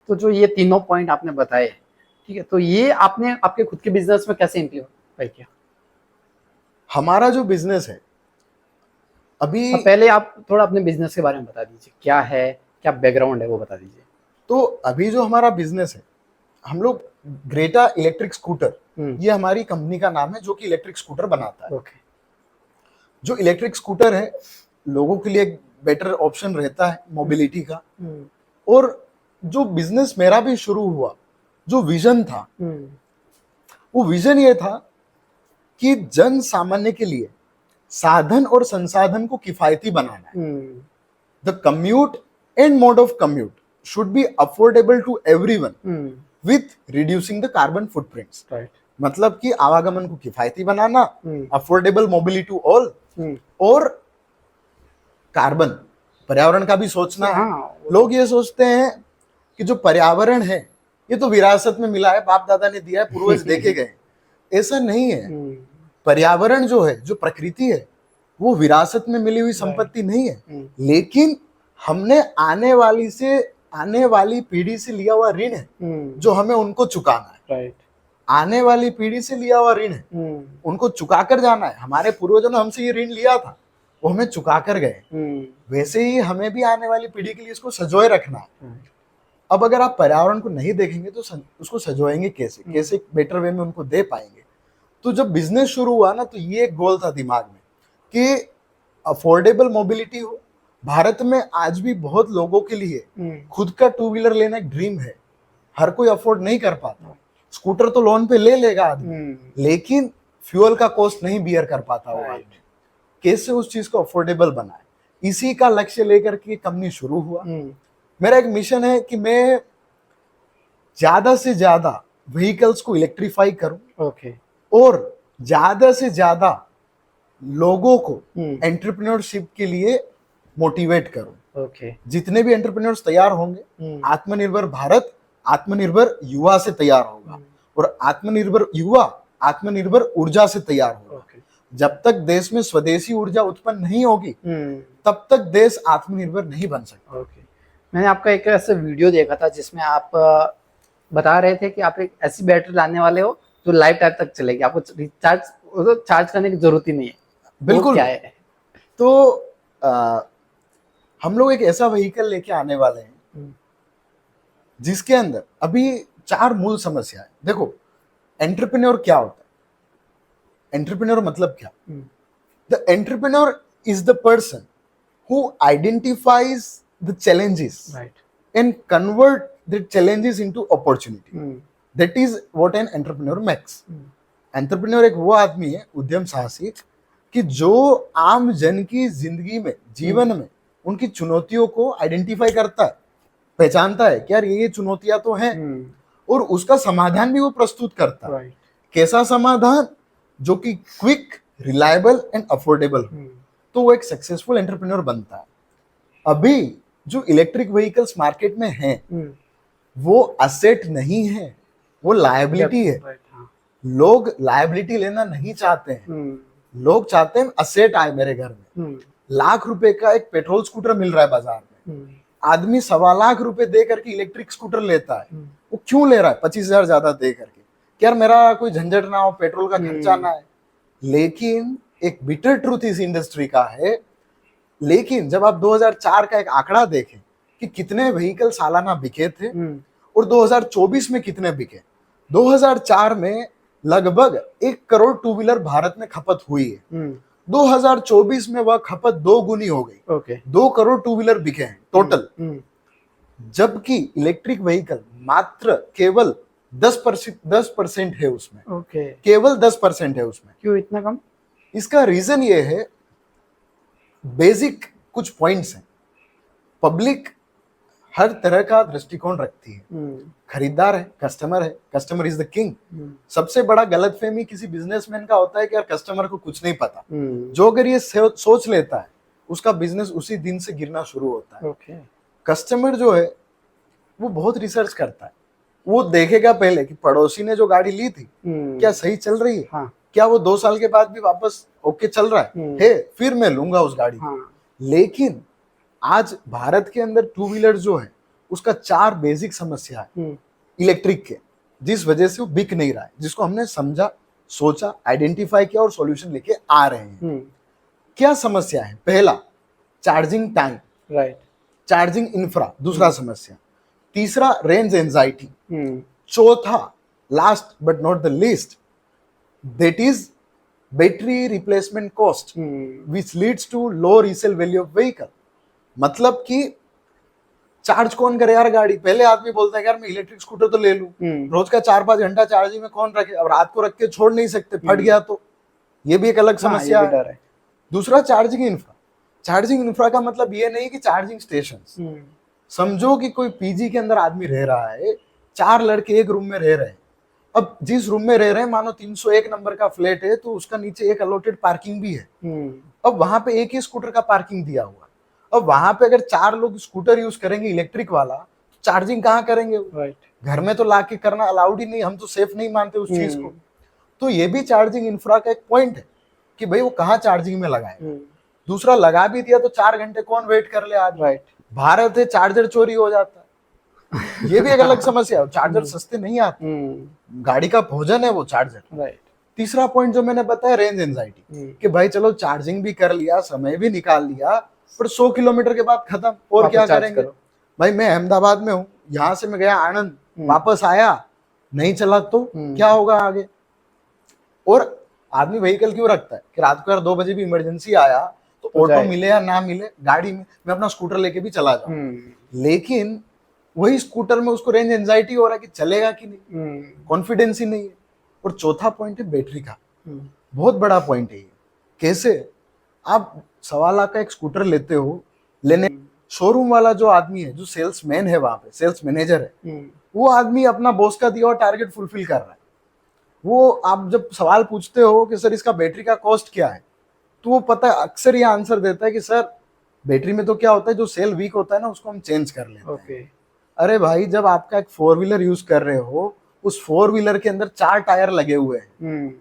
तो जो ये तीनों पॉइंट आपने बताए, ठीक है, तो ये आपने आपके खुद के बिजनेस में कैसे इम्प्लीमेंट किया? हमारा जो बिजनेस है अभी, अब पहले आप थोड़ा अपने बिजनेस के बारे में बता दीजिए, क्या है, क्या बैकग्राउंड है, वो बता दीजिए। तो अभी जो हमारा बिजनेस है, हम लोग ग्रेटा इलेक्ट्रिक स्कूटर, ये हमारी कंपनी का नाम है, जो कि इलेक्ट्रिक स्कूटर बनाता है। ओके। जो इलेक्ट्रिक स्कूटर है, लोगों के लिए एक बेटर ऑप्शन रहता है मोबिलिटी का। और जो बिजनेस मेरा भी शुरू हुआ, जो विजन था, वो विजन ये था कि जन सामान्य के लिए साधन और संसाधन को किफायती बनाना है। The commute and mode of commute should be affordable to everyone with reducing the carbon footprints. Right. मतलब कि आवागमन को किफायती बनाना, अफोर्डेबल मोबिलिटी टू ऑल, और कार्बन, पर्यावरण का भी सोचना है। लोग ये सोचते हैं कि जो पर्यावरण है ये तो विरासत में मिला है, बाप दादा ने दिया है, पूर्वज देके गए। ऐसा नहीं है। पर्यावरण जो है, जो प्रकृति है, वो विरासत में मिली हुई संपत्ति नहीं है, लेकिन हमने आने वाली पीढ़ी से लिया हुआ ऋण है, जो हमें उनको चुकाना है। राइट। आने वाली पीढ़ी से लिया हुआ ऋण है, उनको चुका कर जाना है। हमारे पूर्वजों ने हमसे ये ऋण लिया था, वो हमें चुका कर गए। वैसे ही हमें भी आने वाली पीढ़ी के लिए इसको सजोए रखना है। अब अगर आप पर्यावरण को नहीं देखेंगे तो उसको सजोएंगे कैसे बेटर वे में उनको दे पाएंगे। तो जब बिजनेस शुरू हुआ ना, तो ये एक गोल था दिमाग में कि अफोर्डेबल मोबिलिटी हो। भारत में आज भी बहुत लोगों के लिए खुद का टू व्हीलर लेना एक ड्रीम है। हर कोई अफोर्ड नहीं कर पाता। स्कूटर तो लोन पे ले लेगा आदमी, लेकिन फ्यूल का कॉस्ट नहीं बियर कर पाता वो आदमी। कैसे उस चीज को अफोर्डेबल बनाए, इसी का लक्ष्य लेकर के कंपनी शुरू हुआ। मेरा एक मिशन है कि मैं ज्यादा से ज्यादा व्हीकल्स को इलेक्ट्रीफाई करूं, और ज्यादा से ज्यादा लोगों को एंटरप्रेन्योरशिप के लिए मोटिवेट करूं। जितने भी एंटरप्रेन्योर्स तैयार होंगे, आत्मनिर्भर भारत आत्मनिर्भर युवा से तैयार होगा, और आत्मनिर्भर युवा आत्मनिर्भर ऊर्जा से तैयार होगा। जब तक देश में स्वदेशी ऊर्जा उत्पन्न नहीं होगी, तब तक देश आत्मनिर्भर नहीं बन सकता। मैंने आपका एक ऐसा वीडियो देखा था जिसमें आप बता रहे थे कि आप एक ऐसी बैटरी लाने वाले हो जो लाइफ टाइम तक चलेगी, आपको चार्ज करने की जरूरत ही नहीं है। बिल्कुल। क्या है? तो हम लोग एक ऐसा व्हीकल लेके आने वाले हैं जिसके अंदर अभी 4 मूल समस्या है। देखो, एंटरप्रेन्योर क्या होता है? एंटरप्रेन्योर मतलब क्या? The entrepreneur is the person who identifies the challenges and convert the challenges into opportunity. That is what an entrepreneur makes. Entrepreneur एक वो आदमी है, उद्यम साहसी, कि जो आम जन की जिंदगी में, जीवन में उनकी चुनौतियों को आइडेंटिफाई करता है, पहचानता है कि यार ये चुनौतियां तो हैं, और उसका समाधान भी वो प्रस्तुत करता है। कैसा समाधान? जो कि क्विक, रिलायबल एंड अफोर्डेबल हो, तो वो एक सक्सेसफुल एंटरप्रेन्योर बनता है। अभी जो इलेक्ट्रिक व्हीकल्स मार्केट में हैं, वो असेट नहीं है, वो लायबिलिटी है। लोग लायबिलिटी लेना नहीं चाहते हैं, लोग चाहते हैं असेट आए मेरे घर में। लाख रुपए का एक पेट्रोल स्कूटर मिल रहा है बाजार में, आदमी 1.25 लाख रुपए दे करके इलेक्ट्रिक स्कूटर लेता है। वो क्यों ले रहा है? 25,000 ज्यादा दे करके, कि यार मेरा कोई झंझट ना हो, पेट्रोल का खर्चा ना है। लेकिन एक बिटर ट्रूथ इस इंडस्ट्री का है, लेकिन जब आप 2004 का एक आंकड़ा देखें कि कितने व्हीकल सालाना बिके थे और 2024 में कितने बिके, 2004 में लगभग 1 करोड़ टू व्हीलर भारत में खपत हुई है। 2024 में वह खपत 2 गुनी हो गई। 2 करोड़ टू व्हीलर बिके हैं टोटल, जबकि इलेक्ट्रिक व्हीकल मात्र केवल 10% है उसमें। केवल 10% है उसमें। क्यों इतना कम? इसका रीजन ये है, बेसिक कुछ पॉइंट्स हैं। पब्लिक हर तरह का दृष्टिकोण रखती है। खरीदार है, कस्टमर इज द किंग। सबसे बड़ा गलतफहमी किसी बिजनेसमैन का होता है कि यार कस्टमर को कुछ नहीं पता। जो अगर ये सोच लेता है, उसका बिजनेस उसी दिन से गिरना शुरू होता है। कस्टमर जो है वो बहुत रिसर्च करता है। वो देखेगा पहले कि पड़ोसी ने जो गाड़ी ली थी क्या सही चल रही है, क्या वो 2 साल के बाद भी वापस ओके चल रहा है, फिर मैं लूंगा उस गाड़ी को। लेकिन आज भारत के अंदर टू व्हीलर जो है उसका 4 बेसिक समस्या है इलेक्ट्रिक के, जिस वजह से वो बिक नहीं रहा है, जिसको हमने समझा, सोचा, आइडेंटिफाई किया और सॉल्यूशन लेके आ रहे हैं। क्या समस्या है? पहला, charging time, right. Charging infra, दूसरा समस्या। तीसरा, रेंज एंजाइटी। चौथा, last but not the least, that is battery replacement cost, which leads to low resale value of vehicle. मतलब कि चार्ज कौन करे यार गाड़ी? पहले आदमी बोलता है यार मैं इलेक्ट्रिक स्कूटर तो ले लूं, रोज का 4-5 घंटा चार्जिंग में कौन रखे, अब रात को रख के छोड़ नहीं सकते, फट गया तो ये भी एक अलग समस्या ये भी डर है। दूसरा, चार्जिंग इंफ्रा। चार्जिंग इंफ्रा का मतलब ये नहीं कि चार्जिंग स्टेशन। समझो कि कोई पीजी के अंदर आदमी रह रहा है, 4 लड़के एक रूम में रह रहे हैं। अब जिस रूम में रह रहे हैं, मानो 301 नंबर का फ्लैट है, तो उसका नीचे एक अलॉटेड पार्किंग भी है। अब वहां पे एक ही स्कूटर का पार्किंग दिया हुआ। अब वहां पे अगर 4 लोग स्कूटर यूज करेंगे इलेक्ट्रिक वाला, तो चार्जिंग कहाँ करेंगे? राइट। घर में तो लाके करना अलाउड ही नहीं, हम तो सेफ नहीं मानते उस चीज को। तो ये भी चार्जिंग इंफ्रा का एक पॉइंट है कि भाई वो कहाँ चार्जिंग में लगाए। दूसरा, लगा भी दिया तो 4 घंटे कौन वेट कर ले आज? राइट। भारत है, चार्जर चोरी हो जाता है। ये भी एक अलग समस्या है, चार्जर सस्ते नहीं आते, गाड़ी का भोजन है वो चार्जर। राइट। तीसरा पॉइंट जो मैंने बताया, रेंज एंजाइटी, कि भाई चलो चार्जिंग भी कर लिया, समय भी निकाल लिया, पर 100 किलोमीटर के बाद खत्म, और क्या करेंगे? भाई मैं अहमदाबाद में हूँ, यहाँ से मैं गया आनंद, वापस आया, नहीं चला तो क्या होगा आगे? और आदमी व्हीकल क्यों रखता है कि रात को यार 2 बजे भी इमरजेंसी आया तो ऑटो मिले या ना मिले, गाड़ी में मैं अपना स्कूटर लेके भी चला जाऊं। लेकिन वही स्कूटर में उसको रेंज एंजाइटी हो रहा है कि चलेगा कि नहीं, कॉन्फिडेंस ही नहीं है। और चौथा पॉइंट है बैटरी का, बहुत बड़ा पॉइंट है ये। कैसे? आप 1.25 लाख का एक स्कूटर लेते हो, लेने शोरूम वाला जो आदमी है, जो सेल्समैन है वहां पे, सेल्स मैनेजर है, वो आदमी अपना बॉस का दिया हुआ टारगेट फुलफिल कर रहा है। वो आप जब सवाल पूछते हो कि सर इसका बैटरी का कॉस्ट क्या है, तो वो पता अक्सर ये आंसर देता है कि सर बैटरी में तो क्या होता है, जो सेल वीक होता है ना उसको हम चेंज कर लेते हैं। अरे भाई, जब आपका एक 4 व्हीलर यूज कर रहे हो, उस 4 व्हीलर के अंदर 4 टायर लगे हुए हैं,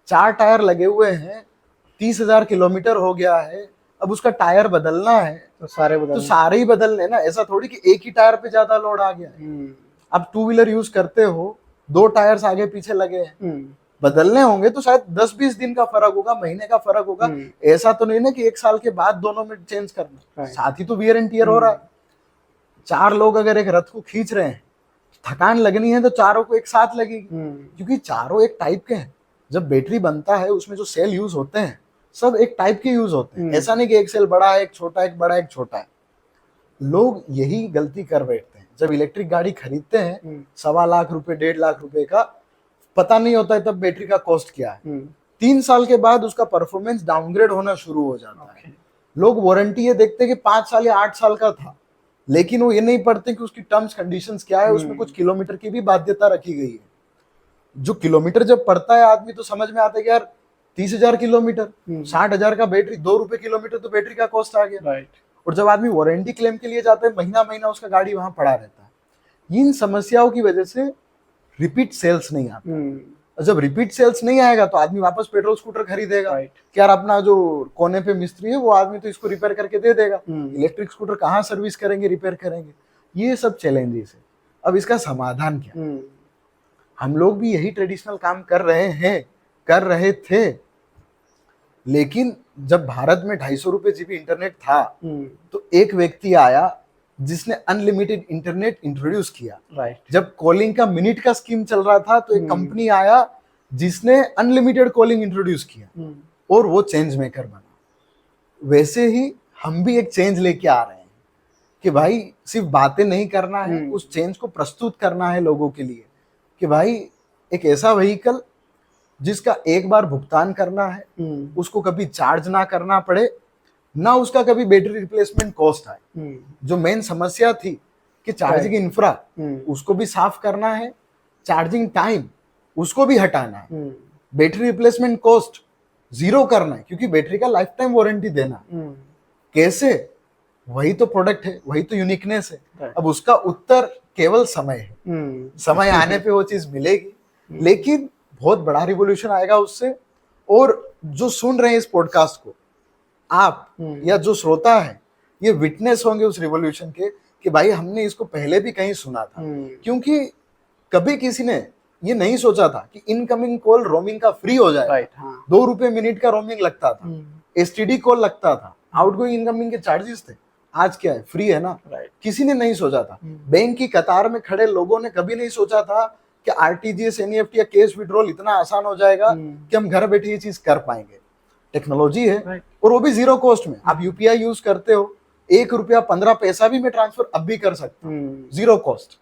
4 टायर लगे हुए हैं, 30,000 किलोमीटर हो गया है, अब उसका टायर बदलना है तो सारे ही बदलने ना। ऐसा थोड़ी कि एक ही टायर पे ज्यादा लोड आ गया है। अब 2 व्हीलर यूज करते हो, 2 टायर्स आगे पीछे लगे हैं, बदलने होंगे तो शायद 10-20 दिन का फर्क होगा, महीने का फर्क होगा। ऐसा तो नहीं ना कि 1 साल के बाद दोनों में चेंज करना, साथ ही तो वियर एंड टियर हो रहा है। 4 लोग अगर एक रथ को खींच रहे हैं, थकान लगनी है तो चारों को एक साथ लगेगी, क्योंकि चारों एक टाइप के हैं। जब बैटरी बनता है उसमें जो सेल यूज होते हैं सब एक टाइप के यूज होते हैं। ऐसा नहीं कि एक सेल बड़ा है, एक छोटा है, एक बड़ा है, एक छोटा है। लोग यही गलती कर बैठते हैं, जब इलेक्ट्रिक गाड़ी खरीदते हैं 1.25 लाख रुपए, 1.5 लाख रुपए का, पता नहीं होता है तब बैटरी का कॉस्ट क्या है। 3 साल के बाद उसका परफॉर्मेंस डाउनग्रेड होना शुरू हो जाता है। लोग वारंटी ये देखते हैं कि 5 साल या 8 साल का था, लेकिन वो ये नहीं पढ़ते कि उसकी टर्म्स कंडीशंस क्या है, उसमें कुछ किलोमीटर की भी बाध्यता रखी गई है। जो किलोमीटर जब पढ़ता है आदमी तो समझ में आता है कि यार 30,000 किलोमीटर, 60,000 का बैटरी, 2 रुपए किलोमीटर तो बैटरी का कॉस्ट आ गया। और जब आदमी वारंटी क्लेम के लिए जाता है, महीना महीना उसका गाड़ी वहां पड़ा रहता है। इन समस्याओं की वजह से रिपीट सेल्स नहीं आता। जब रिपीट सेल्स नहीं आएगा तो आदमी वापस पेट्रोल स्कूटर खरीदेगा कि यार अपना जो कोने पे मिस्त्री है वो आदमी तो इसको रिपेयर करके दे देगा। इलेक्ट्रिक स्कूटर कहाँ सर्विस करेंगे, रिपेयर करेंगे? ये सब चैलेंजेस है। अब इसका समाधान क्या? हम लोग भी यही ट्रेडिशनल काम कर रहे हैं, कर रहे थे, लेकिन जब भारत में 250 रुपए जीबी इंटरनेट था तो एक व्यक्ति आया जिसने अनलिमिटेड इंटरनेट इंट्रोड्यूस किया। जब कॉलिंग का मिनट का स्कीम चल रहा था तो एक कंपनी आया जिसने अनलिमिटेड कॉलिंग इंट्रोड्यूस किया और वो चेंज मेकर बना। वैसे ही हम भी एक चेंज लेके आ रहे हैं कि भाई सिर्फ बातें नहीं करना है, उस चेंज को प्रस्तुत करना है लोगों के लिए कि भाई एक ऐसा व्हीकल जिसका एक बार भुगतान करना है, उसको कभी चार्ज ना करना पड़े, ना उसका कभी बैटरी रिप्लेसमेंट कॉस्ट आए। जो मेन समस्या थी कि चार्जिंग इंफ्रा, उसको भी साफ करना है, चार्जिंग टाइम उसको भी हटाना है, बैटरी रिप्लेसमेंट कॉस्ट 0 करना है, क्योंकि बैटरी का लाइफ टाइम वारंटी देना। कैसे? वही तो प्रोडक्ट है, वही तो यूनिकनेस है। अब उसका उत्तर केवल समय है। समय आने पे वो चीज मिलेगी, लेकिन बहुत बड़ा रिवॉल्यूशन आएगा उससे। और जो सुन रहे हैं इस पॉडकास्ट को, आप या जो श्रोता है, ये विटनेस होंगे उस रिवॉल्यूशन के कि भाई हमने इसको पहले भी कहीं सुना था, क्योंकि कभी किसी ने ये नहीं सोचा था कि इनकमिंग कॉल रोमिंग का फ्री हो जाए। राइट, हाँ। 2 रुपए मिनट का रोमिंग लगता था, एसटीडी कॉल लगता था, आउटगोइंग इनकमिंग के चार्जेस थे। आज क्या है, फ्री है ना। राइट। किसी ने नहीं सोचा था। बैंक की कतार में खड़े लोगों ने कभी नहीं सोचा था कि आरटीजीएस, एनईएफटी या कैश विड्रॉल इतना आसान हो जाएगा कि हम घर बैठे ये चीज कर पाएंगे। टेक्नोलॉजी है, और वो भी जीरो कॉस्ट में। आप यूपीआई यूज करते हो, 1 रुपया 15 पैसा भी मैं ट्रांसफर अब भी कर सकता हूँ, जीरो कॉस्ट।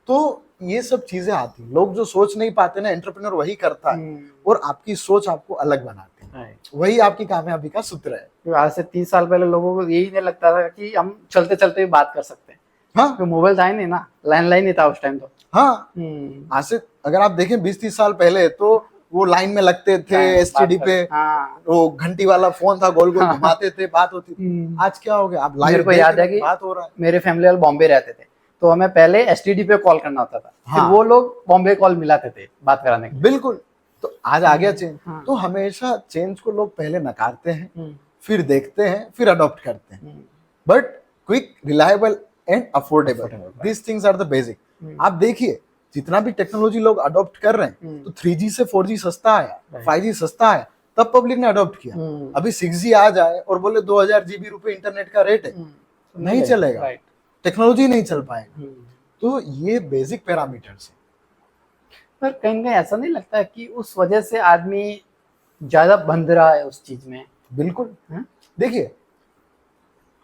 तो ये सब चीजें आती हैं। लोग जो सोच नहीं पाते ना, एंटरप्रेन्योर वही करता है, और आपकी सोच आपको अलग बनाती है। वही आपकी कामयाबी का सूत्र है। तो आज से 30 साल पहले लोगों को यही नहीं लगता था कि हम चलते चलते भी बात कर सकते हैं। हाँ, तो मोबाइल था ही नहीं ना, लैंडलाइन नहीं था उस टाइम तो। हाँ, आज से अगर आप देखें 20-30 साल पहले, तो वो लाइन में लगते थे एसटीडी पे, हाँ। वो घंटी वाला फोन था, गोल गोल घुमाते थे, बात होती थी। आज क्या हो गया, आप मेरे लाइव को याद है कि बात हो रहा है। मेरे फैमिली वाले बॉम्बे रहते थे, तो हमें पहले एसटीडी पे कॉल करना होता था, फिर हाँ। वो लोग बॉम्बे कॉल मिलाते थे बात कराने के लिए। बिल्कुल। तो आज आ गया चेंज। हाँ। तो हमेशा चेंज को लोग पहले नकारते हैं, फिर देखते हैं, फिर अडॉप्ट करते हैं। But quick, reliable and affordable, this things are the basic. आप देखिए, जितना भी टेक्नोलॉजी लोग अडॉप्ट कर रहे हैं, तो 3G से 4G सस्ता आया, 5G सस्ता आया, तब पब्लिक ने अडॉप्ट किया। अभी 6G आ जाए और बोले 2000 GB रुपए इंटरनेट का रेट है, नहीं चलेगा, टेक्नोलॉजी नहीं चल पाएगा। तो ये बेसिक पैरामीटर्स है। पर कहीं ना कहीं ऐसा नहीं लगता कि उस वजह से आदमी ज्यादा बंध रहा है उस चीज में? बिल्कुल। देखिए,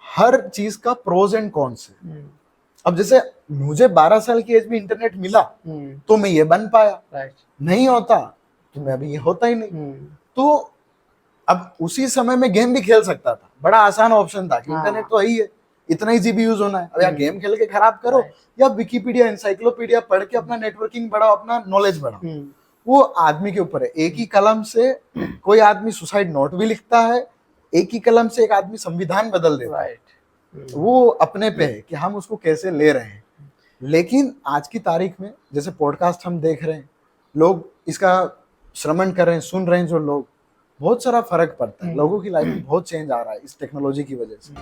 हर चीज का प्रोज एंड कॉन्स है। अब जैसे मुझे 12 साल की एज में इंटरनेट मिला, तो मैं ये बन पाया। नहीं होता तो मैं अभी ये होता ही नहीं। तो अब उसी समय में गेम भी खेल सकता था, बड़ा आसान ऑप्शन था कि इंटरनेट तो है ही है, इतना ही जीबी यूज होना है। अब यार गेम खेल के खराब करो, या विकिपीडिया, एनसाइक्लोपीडिया पढ़ के अपना नेटवर्किंग बढ़ाओ, अपना नॉलेज बढ़ाओ। वो आदमी के ऊपर है। एक ही कलम से कोई आदमी सुसाइड नोट भी लिखता है, एक ही कलम से एक आदमी संविधान बदल देता है। वो अपने पे है कि हम उसको कैसे ले रहे हैं। लेकिन आज की तारीख में जैसे पॉडकास्ट हम देख रहे हैं, लोग इसका श्रवण कर रहे हैं, सुन रहे हैं जो लोग, बहुत सारा फर्क पड़ता है। लोगों की लाइफ में बहुत चेंज आ रहा है इस टेक्नोलॉजी की वजह से।